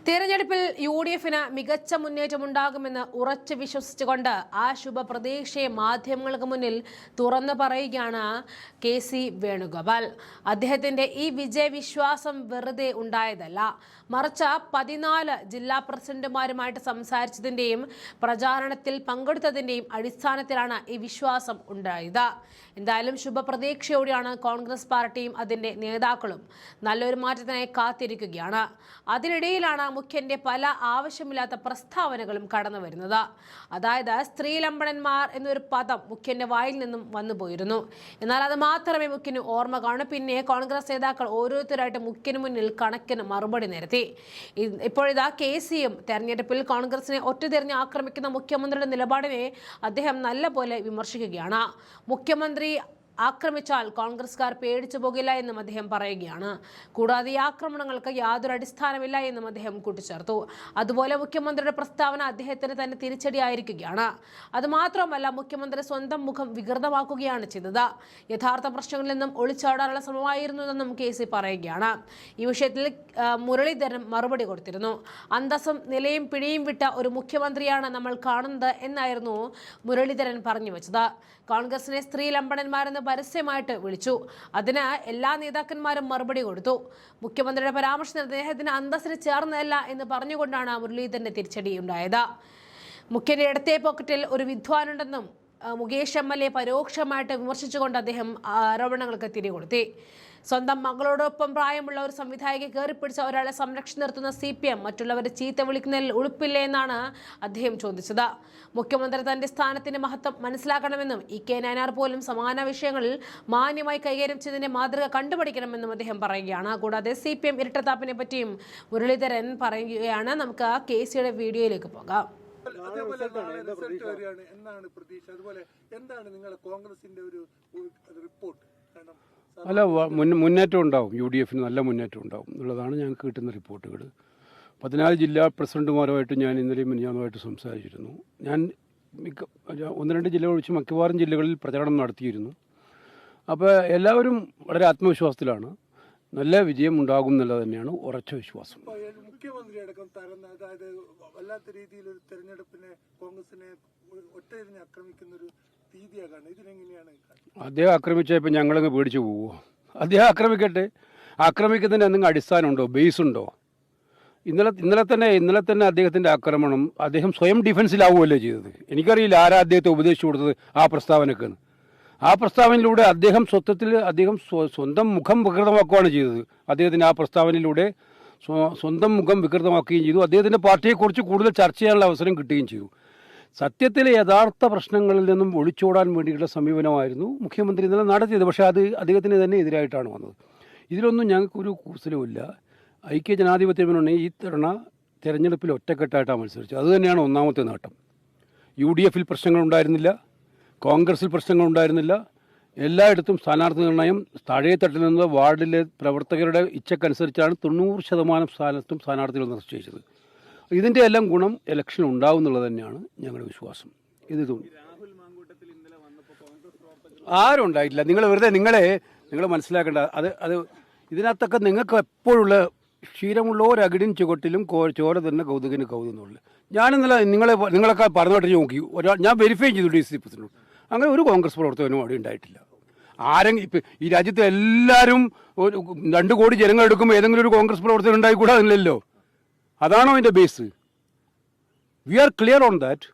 തെരഞ്ഞെടുപ്പിൽ യുഡിഎഫിന് മികച്ച മുന്നേറ്റമുണ്ടാകുമെന്ന് ഉറച്ചു വിശ്വസിച്ചുകൊണ്ട് ആ ശുഭപ്രതീക്ഷയെ മാധ്യമങ്ങൾക്ക് മുന്നിൽ തുറന്നു പറയുകയാണ് കെ.സി. വേണുഗോപാൽ. അദ്ദേഹത്തിന്റെ ഈ വിജയവിശ്വാസം വെറുതെ ഉണ്ടായതല്ല, മറിച്ച് 14 ജില്ലാ പ്രസിഡന്റുമാരുമായിട്ട് സംസാരിച്ചതിന്റെയും പ്രചാരണത്തിൽ പങ്കെടുത്തതിന്റെയും അടിസ്ഥാനത്തിലാണ് ഈ വിശ്വാസം ഉണ്ടായത്. എന്തായാലും ശുഭപ്രതീക്ഷയോടെയാണ് കോൺഗ്രസ് പാർട്ടിയും അതിന്റെ നേതാക്കളും നല്ലൊരു മാറ്റത്തിനായി കാത്തിരിക്കുകയാണ്. അതിനിടയിലാണ് മുഖ്യന്റെ പല ആവശ്യമില്ലാത്ത പ്രസ്താവനകളും കടന്നു വരുന്നത്. അതായത് സ്ത്രീലമ്പടന്മാർ എന്നൊരു പദം മുഖ്യന്റെ വായിൽ നിന്നും വന്നുപോയിരുന്നു. എന്നാൽ അത് മാത്രമേ മുഖ്യന് ഓർമ്മ കാണൂ. പിന്നെ കോൺഗ്രസ് നേതാക്കൾ ഓരോരുത്തരായിട്ട് മുഖ്യന് മുന്നിൽ കണക്കിന് മറുപടി നിരത്തി. ഇപ്പോഴിതാ കെ.സിയും തെരഞ്ഞെടുപ്പിൽ കോൺഗ്രസിനെ ഒറ്റതിരിഞ്ഞ് ആക്രമിക്കുന്ന മുഖ്യമന്ത്രിയുടെ നിലപാടിനെ അദ്ദേഹം നല്ലപോലെ വിമർശിക്കുകയാണ്. മുഖ്യമന്ത്രി ആക്രമിച്ചാൽ കോൺഗ്രസ്കാർ പേടിച്ചു പോകില്ല എന്നും അദ്ദേഹം പറയുകയാണ്. കൂടാതെ ഈ ആക്രമണങ്ങൾക്ക് യാതൊരു അടിസ്ഥാനമില്ല എന്നും അദ്ദേഹം കൂട്ടിച്ചേർത്തു. അതുപോലെ മുഖ്യമന്ത്രിയുടെ പ്രസ്താവന അദ്ദേഹത്തിന് തന്നെ തിരിച്ചടിയായിരിക്കുകയാണ്. അതുമാത്രമല്ല, മുഖ്യമന്ത്രി സ്വന്തം മുഖം വികൃതമാക്കുകയാണ് ചെയ്തത്. യഥാർത്ഥ പ്രശ്നങ്ങളിൽ നിന്നും ഒളിച്ചാടാനുള്ള ശ്രമമായിരുന്നുവെന്നും കെ.സി. പറയുകയാണ്. ഈ വിഷയത്തിൽ മുരളീധരൻ മറുപടി കൊടുത്തിരുന്നു. അന്തസ്സും നിലയും പിടിയും വിട്ട ഒരു മുഖ്യമന്ത്രിയാണ് നമ്മൾ കാണുന്നത് എന്നായിരുന്നു മുരളീധരൻ പറഞ്ഞു വെച്ചത്. കോൺഗ്രസിനെ സ്ത്രീലമ്പടന്മാരെന്ന് പരസ്യമായിട്ട് വിളിച്ചു. അതിന് എല്ലാ നേതാക്കന്മാരും മറുപടി കൊടുത്തു. മുഖ്യമന്ത്രിയുടെ പരാമർശം അദ്ദേഹത്തിന് അന്തസ്സിന് ചേർന്നതല്ല എന്ന് പറഞ്ഞുകൊണ്ടാണ് മുരളീധരന്റെ തിരിച്ചടി ഉണ്ടായത്. മുഖ്യന്റെ ഇടത്തെ പോക്കറ്റിൽ ഒരു വിദ്വാനുണ്ടെന്നും മുകേഷ് എം.എൽ.എ പരോക്ഷമായിട്ട് വിമർശിച്ചുകൊണ്ട് അദ്ദേഹം ആരോപണങ്ങൾക്ക് തിരികൊടുത്തി. സ്വന്തം മകളോടൊപ്പം പ്രായമുള്ള ഒരു സംവിധായകയെ കയറിപ്പിടിച്ച ഒരാളെ സംരക്ഷിച്ചു നിർത്തുന്ന CPM മറ്റുള്ളവരെ ചീത്ത വിളിക്കുന്നതിൽ ഉളുപ്പില്ലേ എന്നാണ് അദ്ദേഹം ചോദിച്ചത്. മുഖ്യമന്ത്രി തന്റെ സ്ഥാനത്തിന്റെ മഹത്വം മനസ്സിലാക്കണമെന്നും E.K. നായനാർ പോലും സമാന വിഷയങ്ങളിൽ മാന്യമായി കൈകാര്യം ചെയ്തതിന്റെ മാതൃക കണ്ടുപിടിക്കണമെന്നും അദ്ദേഹം പറയുകയാണ്. കൂടാതെ CPM ഇരട്ടത്താപ്പിനെ പറ്റിയും മുരളീധരൻ പറയുകയാണ്. നമുക്ക് കെ.സിയുടെ വീഡിയോയിലേക്ക് പോകാം. അല്ല, മുന്നേറ്റം ഉണ്ടാവും. UDFന് നല്ല മുന്നേറ്റം ഉണ്ടാവും എന്നുള്ളതാണ് ഞങ്ങൾക്ക് കിട്ടുന്ന റിപ്പോർട്ടുകൾ. 14 ജില്ലാ പ്രസിഡന്റുമാരുമായിട്ട് ഞാൻ ഇന്നലെയും മിനിഞ്ഞാന്നുമായിട്ട് സംസാരിച്ചിരുന്നു. ഞാൻ 1-2 ജില്ലകൾ ഒഴിച്ച് മിക്കവാറും ജില്ലകളിൽ പ്രചരണം നടത്തിയിരുന്നു. അപ്പോൾ എല്ലാവരും വളരെ ആത്മവിശ്വാസത്തിലാണ്. നല്ല വിജയം ഉണ്ടാകും എന്നുള്ളത് തന്നെയാണ് ഉറച്ച വിശ്വാസം. മുഖ്യമന്ത്രി അടക്കം അതായത് വല്ലാത്ത രീതിയിൽ ഒരു തെരഞ്ഞെടുപ്പിനെ കോൺഗ്രസിനെ ഒറ്റതിരിഞ്ഞ് ആക്രമിക്കുന്ന ഒരു രീതിയാകാണ്. ഇതിനെങ്ങനെയാണ് അദ്ദേഹം ആക്രമിച്ചപ്പോൾ ഞങ്ങളങ്ങ് പേടിച്ചു പോവുമോ? അദ്ദേഹം ആക്രമിക്കട്ടെ. ആക്രമിക്കുന്നതിന് എന്തെങ്കിലും അടിസ്ഥാനമുണ്ടോ, ബേസ് ഉണ്ടോ? ഇന്നലെ തന്നെ അദ്ദേഹത്തിൻ്റെ ആക്രമണം അദ്ദേഹം സ്വയം ഡിഫൻസിലാവുകയല്ലേ ചെയ്തത്. എനിക്കറിയില്ല ആരാ അദ്ദേഹത്തെ ഉപദേശിച്ചു കൊടുത്തത് ആ പ്രസ്താവനക്ക്. ആ പ്രസ്താവനയിലൂടെ അദ്ദേഹം സ്വന്തം മുഖം വികൃതമാക്കുകയാണ് ചെയ്തത്. അദ്ദേഹത്തിന് ആ പ്രസ്താവനയിലൂടെ സ്വന്തം മുഖം വികൃതമാക്കുകയും ചെയ്തു. അദ്ദേഹത്തിൻ്റെ പാർട്ടിയെക്കുറിച്ച് കൂടുതൽ ചർച്ച ചെയ്യാനുള്ള അവസരം കിട്ടുകയും ചെയ്തു. സത്യത്തിലെ യഥാർത്ഥ പ്രശ്നങ്ങളിൽ നിന്നും ഒളിച്ചോടാൻ വേണ്ടിയിട്ടുള്ള സമീപനമായിരുന്നു മുഖ്യമന്ത്രി ഇന്നലെ നടത്തിയത്. പക്ഷേ അത് അദ്ദേഹത്തിന് തന്നെ എതിരായിട്ടാണ് വന്നത്. ഇതിലൊന്നും ഞങ്ങൾക്കൊരു കൂസലുമില്ല. ഐക്യ ജനാധിപത്യ മുന്നണി ഈ തെരഞ്ഞെടുപ്പിൽ ഒറ്റക്കെട്ടായിട്ടാണ് മത്സരിച്ചത്. അതുതന്നെയാണ് ഒന്നാമത്തെ നേട്ടം. UDFൽ പ്രശ്നങ്ങളുണ്ടായിരുന്നില്ല, കോൺഗ്രസിൽ പ്രശ്നങ്ങളുണ്ടായിരുന്നില്ല. എല്ലായിടത്തും സ്ഥാനാർത്ഥി നിർണയം താഴെത്തട്ടിൽ നിന്ന് വാർഡിലെ പ്രവർത്തകരുടെ ഇച്ഛക്കനുസരിച്ചാണ് 90% സ്ഥാനത്തും സ്ഥാനാർത്ഥികൾ നിശ്ചയിച്ചത്. ഇതിൻ്റെ എല്ലാം ഗുണം ഇലക്ഷൻ ഉണ്ടാവും എന്നുള്ളത് തന്നെയാണ് ഞങ്ങളുടെ വിശ്വാസം. ഇത് തോന്നി ആരും ഉണ്ടായിട്ടില്ല. നിങ്ങൾ മനസ്സിലാക്കേണ്ട അത് ഇതിനകത്തൊക്കെ നിങ്ങൾക്ക് എപ്പോഴുള്ള ക്ഷീരമുള്ളവരകിടും ചുവട്ടിലും ചോര തന്നെ കൗതുകിന് കൗതുകമുള്ളു. ഞാനിന്നലെ നിങ്ങളൊക്കെ പറഞ്ഞിട്ട് നോക്കി ഞാൻ വെരിഫൈ ചെയ്തു DC പ്രസിഡന്റ്. അങ്ങനെ ഒരു കോൺഗ്രസ് പ്രവർത്തകനും അവിടെ ഉണ്ടായിട്ടില്ല. ഇപ്പം ഈ രാജ്യത്തെ എല്ലാവരും 2 കോടി ജനങ്ങൾ എടുക്കുമ്പോൾ ഏതെങ്കിലും ഒരു കോൺഗ്രസ് പ്രവർത്തകൻ ഉണ്ടായിക്കൂടാ. അതില്ലല്ലോ. അതാണോ അതിൻ്റെ base? We are clear on that.